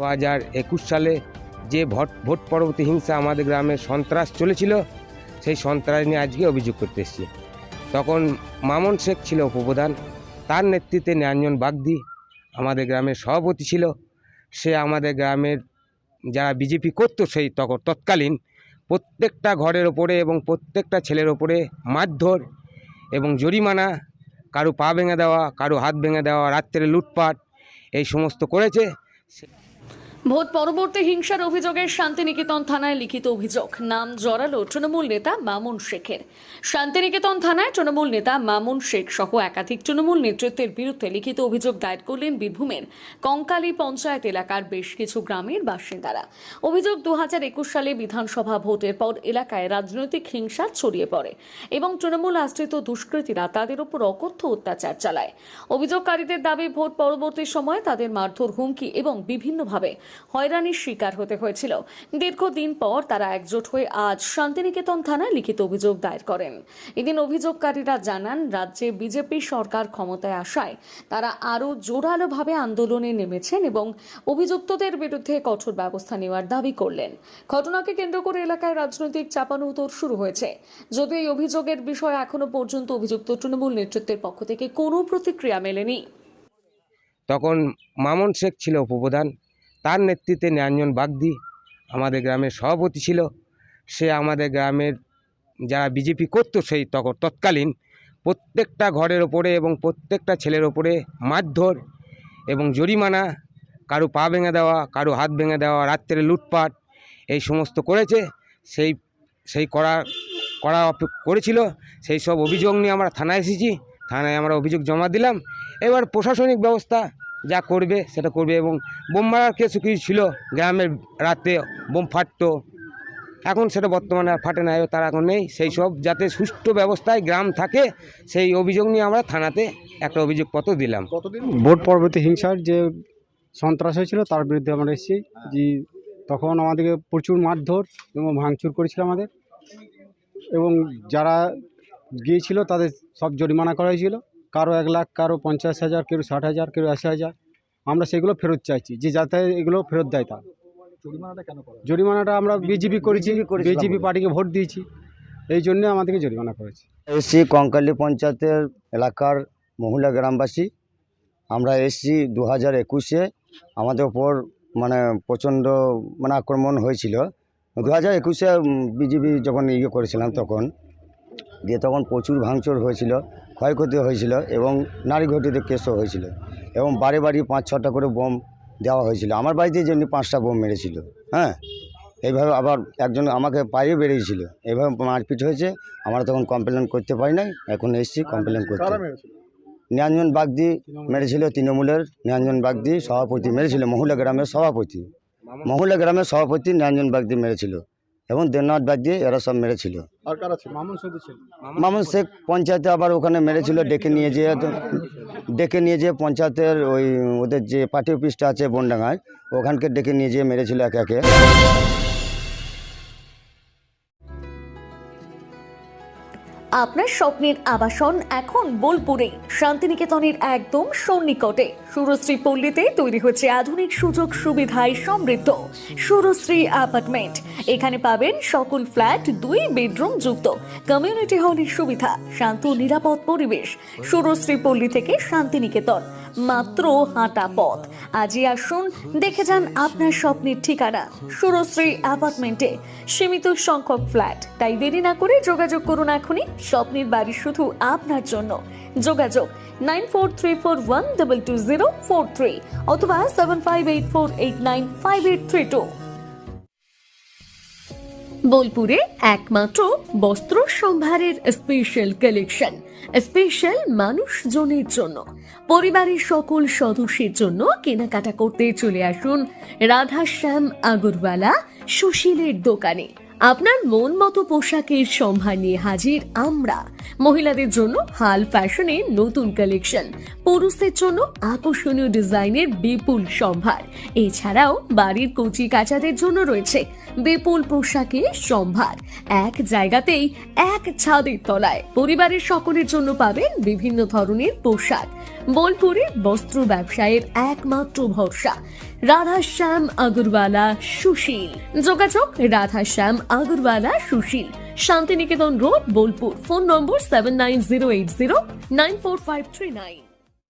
2021 সালে যে ভোট পরবর্তী হিংসা আমাদের গ্রামে সন্ত্রাস চলেছিল, সেই সন্ত্রাস নিয়ে আজকে অভিযোগ করতে এসেছি। তখন মামুন শেখ ছিল উপপ্রধান, তার নেতৃত্বে নিরঞ্জন বাগদি আমাদের গ্রামের সভাপতি ছিল। সে আমাদের গ্রামের যারা বিজেপি করতো সেই তৎকালীন প্রত্যেকটা ঘরের ওপরে এবং প্রত্যেকটা ছেলের ওপরে মারধর এবং জরিমানা, কারো পা ভেঙে দেওয়া, কারো হাত ভেঙে দেওয়া, রাত্রে লুটপাট এই সমস্ত করেছে। ভোট পরবর্তী হিংসার অভিযোগে শান্তিনিকেতন থানায় লিখিত অভিযোগ, নাম জড়ালো তৃণমূল নেতা মামুন শেখের। শান্তিনিকেতন থানায় তৃণমূল নেতা মামুন শেখ সহ একাধিক তৃণমূল নেতৃত্বের বিরুদ্ধে লিখিত অভিযোগ দায়ের করলেন বীরভূমের কঙ্কালী পঞ্চায়েত এলাকার বেশ কিছু গ্রামের বাসিন্দারা। অভিযোগ, 2021 সালে বিধানসভা ভোটের পর এলাকায় রাজনৈতিক হিংসা ছড়িয়ে পড়ে এবং তৃণমূল আশ্রিত দুষ্কৃতীরা তাদের উপর অকথ্য অত্যাচার চালায়। অভিযোগকারীদের দাবি, ভোট পরবর্তী সময়ে তাদের মারধর, হুমকি এবং বিভিন্নভাবে হয়রানির শিকার হতে হয়েছিল। দীর্ঘদিন পর তারা একজোট হয়ে আজ শান্তিনিকেতন থানায় লিখিত অভিযোগ দায়ের করেন। এদিন অভিযোগকারীরা জানান, রাজ্যে বিজেপি সরকার ক্ষমতায় আসায় তারা আরও জোরালোভাবে আন্দোলনে নেমেছেন এবং অভিযুক্তদের বিরুদ্ধে কঠোর ব্যবস্থা নেওয়ার দাবি করলেন। ঘটনাকে কেন্দ্র করে এলাকায় রাজনৈতিক চাপানোউতর শুরু হয়েছে। যদিও এই অভিযোগের বিষয়ে এখনো পর্যন্ত অভিযুক্ত তৃণমূল নেতৃত্বের পক্ষ থেকে কোনো প্রতিক্রিয়া মেলেনি। তখন মামুন শেখ ছিল উপপ্রধান, তার নেতৃত্বে নিরঞ্জন বাগদি আমাদের গ্রামের সভাপতি ছিল। সে আমাদের গ্রামের যারা বিজেপি করতো সেই তৎকালীন প্রত্যেকটা ঘরের ওপরে এবং প্রত্যেকটা ছেলের ওপরে মারধর এবং জরিমানা, কারো পা ভেঙে দেওয়া, কারো হাত ভেঙে দেওয়া, রাত্রে লুটপাট এই সমস্ত করেছে। সেই করেছিল। সেই সব অভিযোগ নিয়ে আমরা থানায় এসেছি। থানায় আমরা অভিযোগ জমা দিলাম। এবার প্রশাসনিক ব্যবস্থা যা করবে সেটা করবে। এবং বোম মারার কেস কিছু ছিল, গ্রামের রাতে বোম ফাটতো, এখন সেটা বর্তমানে আর ফাটে না, তার এখন নেই। সেই সব যাতে সুষ্ঠু ব্যবস্থায় গ্রাম থাকে, সেই অভিযোগ নিয়ে আমরা থানাতে একটা অভিযোগপত্র দিলাম। ভোট পরবর্তী হিংসার যে সন্ত্রাস হয়েছিল তার বিরুদ্ধে আমরা এসেছি। যে তখন আমাদেরকে প্রচুর মারধর এবং ভাঙচুর করেছিল আমাদের, এবং যারা গিয়েছিল তাদের সব জরিমানা করা হয়েছিল। কারো 1 লাখ, কারো 50,000, কেউ 60,000, কেউ 80,000। আমরা সেগুলো ফেরত চাইছি, যে যাতে এগুলো ফেরত দেয়। তার জরিমানাটা আমরা বিজেপি করেছি, বিজেপি পার্টিকে ভোট দিয়েছি, এই জন্য আমাদেরকে জরিমানা করেছে। এসছি কঙ্কালী পঞ্চায়েতের এলাকার মহিলা গ্রামবাসী। আমরা এসছি 2021-এ আমাদের ওপর প্রচণ্ড আক্রমণ হয়েছিল। 2021-এ বিজেপি যখন করেছিলাম তখন প্রচুর ভাঙচুর হয়েছিল, ক্ষয়ক্ষতি হয়েছিল এবং নারী ঘটিত কেসও হয়েছিল এবং বাড়ি বাড়ি 5-6টা করে বোম দেওয়া হয়েছিল। আমার বাড়িতে যেমনি 5টা বোম মেরেছিল। হ্যাঁ, এইভাবে আবার একজন আমাকে পায়ে বেরিয়েছিল, এইভাবে মারপিট হয়েছে। আমরা তখন কমপ্লেন করতে পারি নাই, এখন এসেছি কমপ্লেন করতে। নিরঞ্জন বাগদি মেরেছিল, তৃণমূলের নিরঞ্জন বাগদি সভাপতি মেরেছিল, মহিলা গ্রামের সভাপতি নিরঞ্জন বাগদি মেরেছিল এবং দেবনাথ বাগদি এরা সব মেরেছিল। মামুন শেখ পঞ্চায়েতে আবার ওখানে মেরেছিল, ডেকে নিয়ে যেয়ে পঞ্চায়েতের ওদের যে পার্টি অফিসটা আছে বনডাঙ্গায়, ওখানকে ডেকে নিয়ে যেয়ে মেরেছিল একে একে। আপনার স্বপ্নের আবাসন এখন বোলপুরে, শান্তিনিকেতনের একদম সন্নিকটে সুরশ্রী পল্লীতে তৈরি হচ্ছে আধুনিক সুযোগ সুবিধায় সমৃদ্ধ সুরশ্রী অ্যাপার্টমেন্ট। এখানে পাবেন সকল ফ্ল্যাট 2 বেডরুম যুক্ত, কমিউনিটি হলের সুবিধা, শান্ত নিরাপদ পরিবেশ। সুরশ্রী পল্লী থেকে শান্তিনিকেতন মাত্র হাঁটা পথ। আজই আসুন, দেখে যান আপনার স্বপ্নের ঠিকানা সুরশ্রী অ্যাপার্টমেন্টে। সীমিত সংখ্যক ফ্ল্যাট, তাই দেরি না করে যোগাযোগ করুন এখনই। স্বপ্নের বাড়ি শুধু আপনার জন্য। যোগাযোগ 9434122043 অথবা 7584895832। বোলপুরে একমাত্র বস্ত্র সম্ভারের স্পেশাল কালেকশন, স্পেশাল মানুষজনের জন্য, পরিবারের সকল সদস্যের জন্য কেনাকাটা করতে চলে আসুন রাধাশ্যাম আগরওয়ালা সুশীলের দোকানে। আপনার মন মতো পোশাকের সম্ভার নিয়ে হাজির আমরা। মহিলাদের জন্য হাল ফ্যাশনে নতুন কালেকশন, পুরুষদের জন্য আকর্ষণীয় ডিজাইনের বিপুল সম্ভার। এছাড়াও বাড়ির কচি কাচাদের জন্য রয়েছে বিপুল পোশাকের সম্ভার। এক জায়গাতেই এক ছাদের তলায় পরিবারের সকলের জন্য পাবেন বিভিন্ন ধরনের পোশাক। বোলপুরের বস্ত্র ব্যবসায়ের একমাত্র ভরসা রাধাশ্যাম আগরওয়ালা সুশীল। যোগাযোগ Radhashyam Agarwala Sushil, Santiniketan road, Bolpur. Phone number 7908094539।